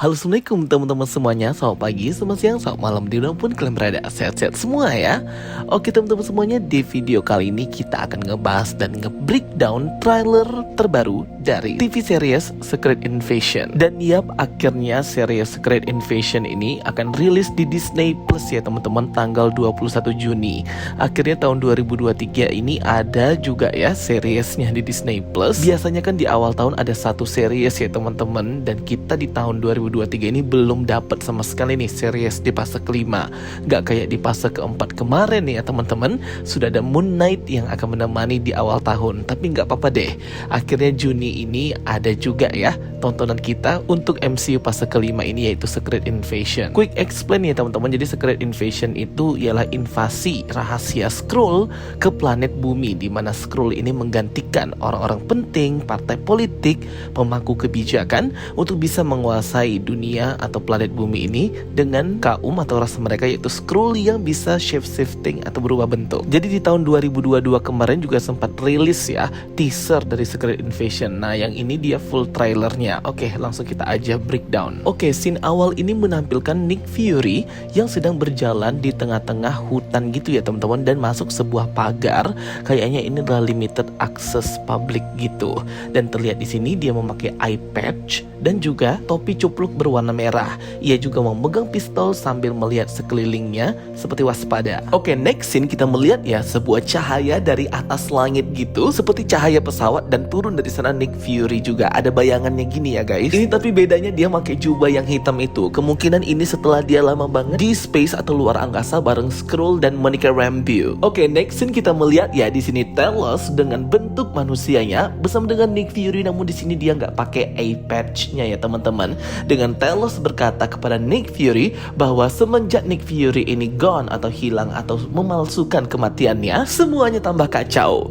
Halo assalamualaikum teman-teman semuanya. Selamat pagi, selamat siang, selamat malam, dimanapun kalian berada. Sehat-sehat semua ya. Oke teman-teman semuanya, di video kali ini kita akan ngebahas dan nge-breakdown trailer terbaru dari TV series Secret Invasion. Dan yap, akhirnya series Secret Invasion ini akan rilis di Disney Plus ya teman-teman, tanggal 21 Juni. Akhirnya tahun 2023 ini ada juga ya seriesnya di Disney Plus. Biasanya kan di awal tahun ada satu series ya teman-teman, dan kita di tahun 2023 ini belum dapat sama sekali nih series di fase kelima. Gak kayak di fase keempat kemarin nih ya teman-teman, sudah ada Moon Knight yang akan menemani di awal tahun. Tapi gak apa-apa deh, akhirnya Juni ini ada juga ya tontonan kita untuk MCU fase kelima ini, yaitu Secret Invasion. Quick explain ya teman-teman, jadi Secret Invasion itu ialah invasi rahasia Skrull ke planet bumi, di mana Skrull ini menggantikan orang-orang penting, partai politik, pemangku kebijakan untuk bisa menguasai dunia atau planet bumi ini dengan kaum atau ras mereka, yaitu Skrull yang bisa shape-shifting atau berubah bentuk. Jadi di tahun 2022 kemarin juga sempat rilis ya teaser dari Secret Invasion. Nah yang ini dia full trailernya. Oke, langsung kita aja breakdown. Oke, scene awal ini menampilkan Nick Fury yang sedang berjalan di tengah-tengah hutan gitu ya teman-teman, dan masuk sebuah pagar. Kayaknya ini adalah limited access public gitu. Dan terlihat di sini dia memakai eye patch dan juga topi cupluk berwarna merah. Ia juga memegang pistol sambil melihat sekelilingnya seperti waspada. Oke, next scene kita melihat ya sebuah cahaya dari atas langit gitu, seperti cahaya pesawat, dan turun dari sana Nick Fury juga. Ada bayangannya gini ya guys. Ini tapi bedanya dia pakai jubah yang hitam itu. Kemungkinan ini setelah dia lama banget di space atau luar angkasa bareng Skrull dan Monica Rambeau. Oke, next scene kita melihat ya di sini Talos dengan bentuk manusianya bersama dengan Nick Fury, namun di sini dia nggak pakai eye patch-nya ya teman-teman. Dengan Talos berkata kepada Nick Fury bahwa semenjak Nick Fury ini gone atau hilang atau memalsukan kematiannya, semuanya tambah kacau.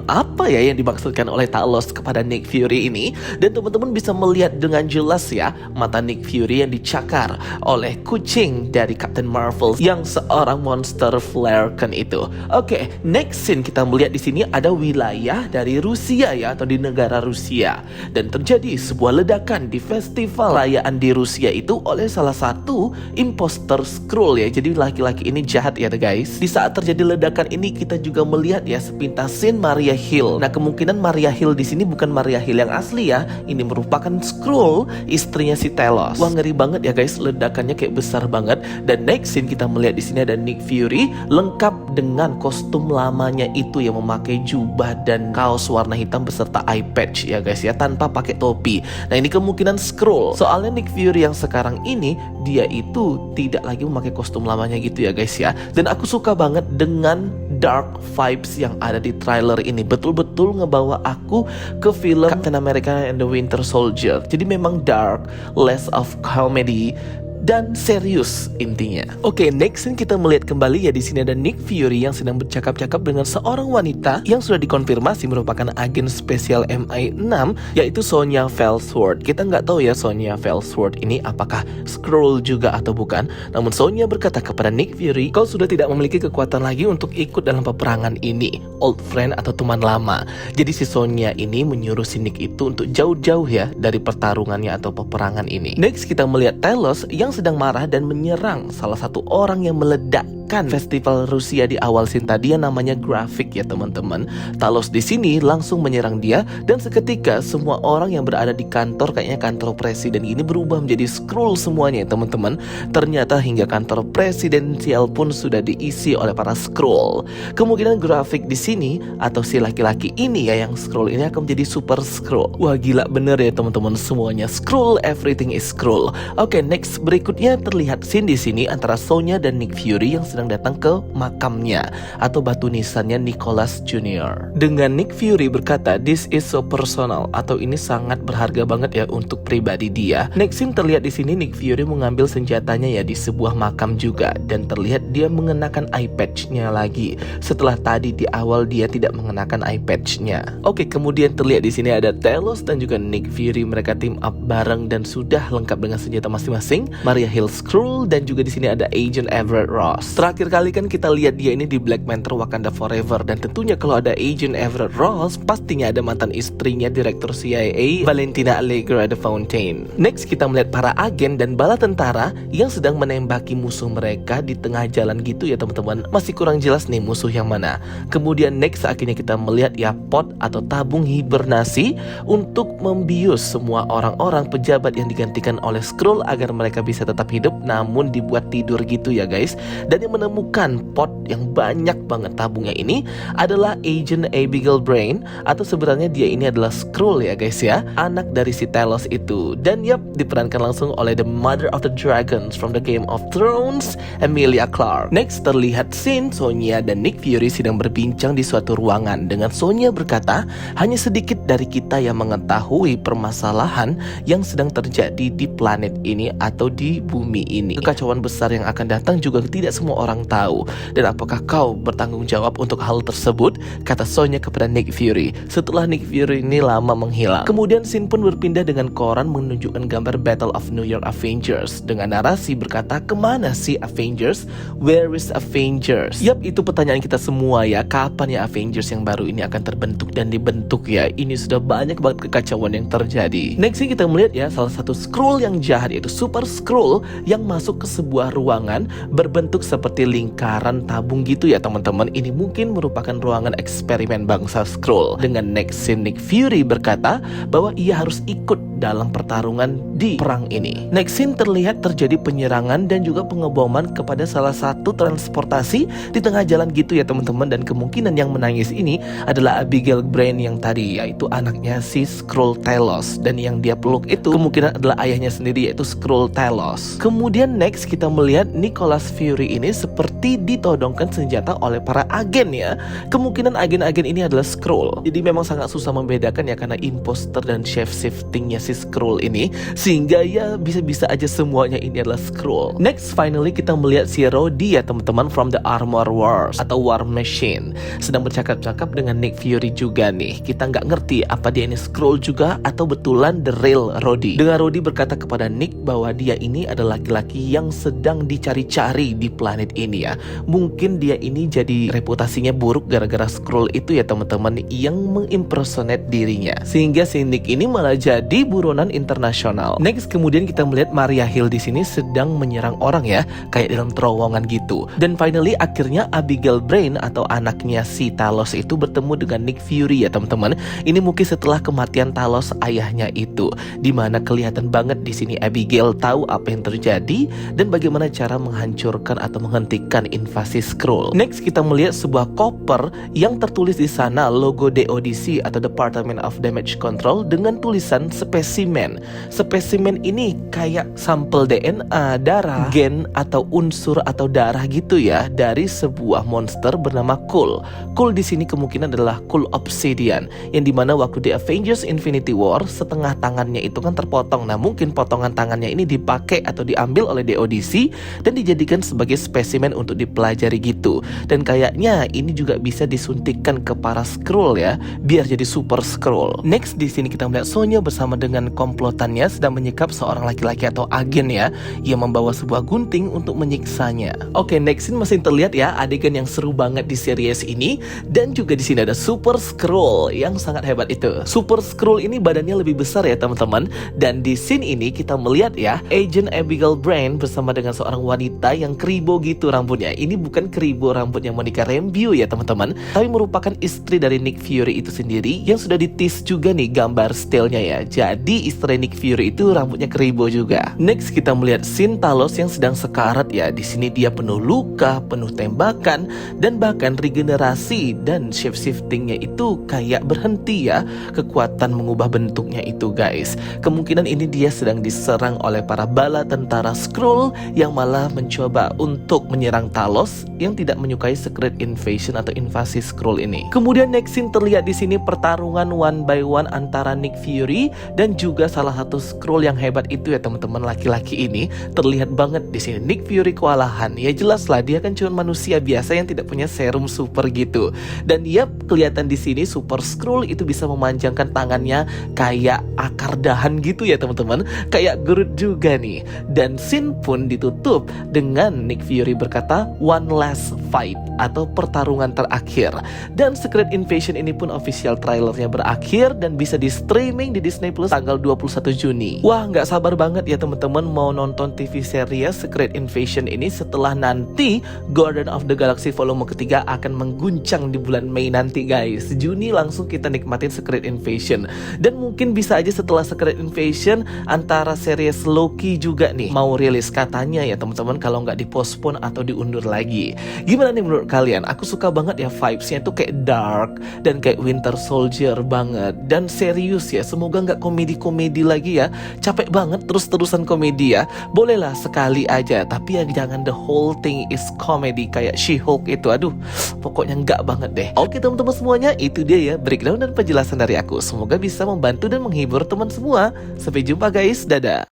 Apa ya yang dimaksudkan oleh Talos kepada Nick Fury ini? Dan teman-teman bisa melihat dengan jelas ya mata Nick Fury yang dicakar oleh kucing dari Captain Marvel yang seorang monster flare kan itu. Oke, next scene kita melihat di sini ada wilayah dari Rusia ya, atau di negara Rusia, dan terjadi sebuah ledakan di festival perayaan di Rusia itu oleh salah satu imposter Skrull ya. Jadi laki-laki ini jahat ya guys. Di saat terjadi ledakan ini kita juga melihat ya sepintas scene Maria Hill. Nah kemungkinan Maria Hill di sini bukan Maria Hill yang asli ya. Ini merupakan Skrull, istrinya si Talos. Wah ngeri banget ya guys, ledakannya kayak besar banget. Dan next scene kita melihat di sini ada Nick Fury lengkap dengan kostum lamanya itu yang memakai jubah dan kaos warna hitam beserta eye patch ya guys ya, tanpa pakai topi. Nah ini kemungkinan Skrull. Soalnya Nick Fury yang sekarang ini dia itu tidak lagi memakai kostum lamanya gitu ya guys ya. Dan aku suka banget dengan dark vibes yang ada di trailer ini. Betul-betul ngebawa aku ke film Captain America and the Winter Soldier. Jadi memang dark, less of comedy dan serius intinya. Oke, next scene kita melihat kembali ya di sini ada Nick Fury yang sedang bercakap-cakap dengan seorang wanita yang sudah dikonfirmasi merupakan agen spesial MI6, yaitu Sonya Felsworth. Kita nggak tahu ya Sonya Felsworth ini apakah Skrull juga atau bukan. Namun Sonya berkata kepada Nick Fury, kau sudah tidak memiliki kekuatan lagi untuk ikut dalam peperangan ini. Old friend atau teman lama. Jadi si Sonya ini menyuruh si Nick itu untuk jauh-jauh ya dari pertarungannya atau peperangan ini. Next kita melihat Talos yang sedang marah dan menyerang salah satu orang yang meledakkan festival Rusia di awal scene tadi yang namanya Graphic ya teman-teman. Talos di sini langsung menyerang dia, dan seketika semua orang yang berada di kantor, kayaknya kantor presiden ini berubah menjadi Skrull semuanya ya teman-teman. Ternyata hingga kantor presidensial pun sudah diisi oleh para Skrull. Kemungkinan Graphic di sini atau si laki-laki ini ya yang Skrull ini akan menjadi Super Skrull. Wah gila bener ya teman-teman, semuanya Skrull, everything is Skrull. Oke, next berikutnya terlihat scene di sini antara Sonya dan Nick Fury yang sedang datang ke makamnya atau batu nisannya Nicholas Jr. Dengan Nick Fury berkata, "This is so personal," atau ini sangat berharga banget ya untuk pribadi dia. Next scene terlihat di sini Nick Fury mengambil senjatanya ya di sebuah makam juga, dan terlihat dia mengenakan eye patch-nya lagi setelah tadi di awal dia tidak mengenakan eye patch-nya. Oke, kemudian terlihat di sini ada Talos dan juga Nick Fury, mereka team up bareng dan sudah lengkap dengan senjata masing-masing. Maria Hill Skrull, dan juga di sini ada Agent Everett Ross. Terakhir kali kan kita lihat dia ini di Black Panther Wakanda Forever, dan tentunya kalau ada Agent Everett Ross pastinya ada mantan istrinya Direktur CIA Valentina Allegra de Fontaine. Next kita melihat para agen dan bala tentara yang sedang menembaki musuh mereka di tengah jalan gitu ya teman-teman. Masih kurang jelas nih musuh yang mana. Kemudian next akhirnya kita melihat ya pot atau tabung hibernasi untuk membius semua orang-orang pejabat yang digantikan oleh Skrull agar mereka bisa tetap hidup namun dibuat tidur gitu ya guys. Dan yang menemukan pot yang banyak banget tabungnya ini adalah Agent Abigail Brain, atau sebenarnya dia ini adalah Skrull ya guys ya, anak dari si Talos itu. Dan yap, diperankan langsung oleh the Mother of the Dragons from the Game of Thrones, Emilia Clarke. Next terlihat scene Sonya dan Nick Fury sedang berbincang di suatu ruangan dengan Sonya berkata, hanya sedikit dari kita yang mengetahui permasalahan yang sedang terjadi di planet ini atau di bumi ini. Kekacauan besar yang akan datang juga tidak semua orang tahu. Dan apakah kau bertanggung jawab untuk hal tersebut? Kata Sonya kepada Nick Fury setelah Nick Fury ini lama menghilang. Kemudian scene pun berpindah dengan koran menunjukkan gambar Battle of New York Avengers dengan narasi berkata, kemana sih Avengers? Where is Avengers? Yap, itu pertanyaan kita semua ya. Kapan ya Avengers yang baru ini akan terbentuk dan dibentuk ya? Ini sudah banyak banget kekacauan yang terjadi. Next kita melihat ya salah satu Skrull yang jahat, yaitu Super Skrull yang masuk ke sebuah ruangan berbentuk seperti lingkaran tabung gitu ya teman-teman. Ini mungkin merupakan ruangan eksperimen bangsa Skrull. Dengan next scene Nick Fury berkata bahwa ia harus ikut dalam pertarungan di perang ini. Next scene terlihat terjadi penyerangan dan juga pengeboman kepada salah satu transportasi di tengah jalan gitu ya teman-teman. Dan kemungkinan yang menangis ini adalah Abigail Brain yang tadi, yaitu anaknya si Skrull Talos. Dan yang dia peluk itu kemungkinan adalah ayahnya sendiri, yaitu Skrull Talos. Kemudian next kita melihat Nicholas Fury ini seperti ditodongkan senjata oleh para agen ya. Kemungkinan agen-agen ini adalah Skrull. Jadi memang sangat susah membedakan ya karena imposter dan shape shiftingnya si Skrull ini, sehingga ya bisa-bisa aja semuanya ini adalah Skrull. Next finally kita melihat si Rhodey ya teman-teman from the Armor Wars atau War Machine sedang bercakap-cakap dengan Nick Fury juga nih. Kita nggak ngerti apa dia ini Skrull juga atau betulan the real Rhodey. Dengan Rhodey berkata kepada Nick bahwa dia ini adalah laki-laki yang sedang dicari-cari di planet ini ya. Mungkin dia ini jadi reputasinya buruk gara-gara Skrull itu ya teman-teman yang mengimpersonate dirinya, sehingga si Nick ini malah jadi buronan internasional. Next kemudian kita melihat Maria Hill di sini sedang menyerang orang ya, kayak dalam terowongan gitu. Dan finally akhirnya Abigail Brain atau anaknya si Talos itu bertemu dengan Nick Fury ya teman-teman. Ini mungkin setelah kematian Talos ayahnya itu, dimana kelihatan banget di sini Abigail tahu apa yang terjadi dan bagaimana cara menghancurkan atau menghentikan invasi Skrull. Next kita melihat sebuah koper yang tertulis di sana logo DODC atau Department of Damage Control dengan tulisan spesimen. Spesimen ini kayak sampel DNA, darah, gen atau unsur atau darah gitu ya dari sebuah monster bernama Kul. Kul di sini kemungkinan adalah Kul Obsidian, yang dimana waktu di Avengers Infinity War setengah tangannya itu kan terpotong. Nah mungkin potongan tangannya ini dipakai atau diambil oleh DODC dan dijadikan sebagai spesimen untuk dipelajari gitu. Dan kayaknya ini juga bisa disuntikkan ke para Skrull ya, biar jadi Super Skrull. Next di sini kita melihat Sonya bersama dengan komplotannya sedang menyikap seorang laki-laki atau agen ya, yang membawa sebuah gunting untuk menyiksanya. Oke, next scene masih terlihat ya adegan yang seru banget di series ini. Dan juga di sini ada Super Skrull yang sangat hebat itu. Super Skrull ini badannya lebih besar ya teman-teman. Dan di scene ini kita melihat ya Agent Abigail Brain bersama dengan seorang wanita yang keribo gitu rambutnya. Ini bukan keribo rambutnya Monica Rambeau ya teman-teman, tapi merupakan istri dari Nick Fury itu sendiri yang sudah di-tease juga nih gambar stylenya ya. Jadi istri Nick Fury itu rambutnya keribo juga. Next kita melihat scene Talos yang sedang sekarat ya. Di sini dia penuh luka, penuh tembakan, dan bahkan regenerasi dan shape shiftingnya itu kayak berhenti ya. Kekuatan mengubah bentuknya itu guys. Kemungkinan ini dia sedang diserang oleh para bala tentara Skrull yang malah mencoba untuk menyerang Talos yang tidak menyukai Secret Invasion atau invasi Skrull ini. Kemudian next scene terlihat di sini pertarungan one by one antara Nick Fury dan juga salah satu Skrull yang hebat itu ya teman-teman, laki-laki ini terlihat banget di sini. Nick Fury kewalahan. Ya jelas lah dia kan cuma manusia biasa yang tidak punya serum super gitu. Dan yap, kelihatan di sini Super Skrull itu bisa memanjangkan tangannya kayak akar dahan gitu ya teman-teman, kayak Groot juga nih. Dan scene pun ditutup dengan Nick Fury Fury berkata one last fight atau pertarungan terakhir. Dan Secret Invasion ini pun official trailernya berakhir dan bisa di streaming di Disney Plus tanggal 21 Juni. Wah, nggak sabar banget ya teman-teman mau nonton TV series Secret Invasion ini setelah nanti Guardian of the Galaxy volume ketiga akan mengguncang di bulan Mei nanti guys. Juni langsung kita nikmatin Secret Invasion. Dan mungkin bisa aja setelah Secret Invasion antara series Loki juga nih mau rilis katanya ya teman-teman, kalau nggak dipospon atau diundur lagi. Gimana nih menurut kalian? Aku suka banget ya vibesnya tuh kayak dark dan kayak Winter Soldier banget dan serius ya. Semoga nggak komedi-komedi lagi ya. Capek banget terus-terusan komedi ya. Bolehlah sekali aja, tapi ya jangan the whole thing is comedy kayak She-Hulk itu. Aduh, pokoknya nggak banget deh. Oke teman-teman semuanya, itu dia ya breakdown dan penjelasan dari aku. Semoga bisa membantu dan menghibur teman semua. Sampai jumpa guys, dadah.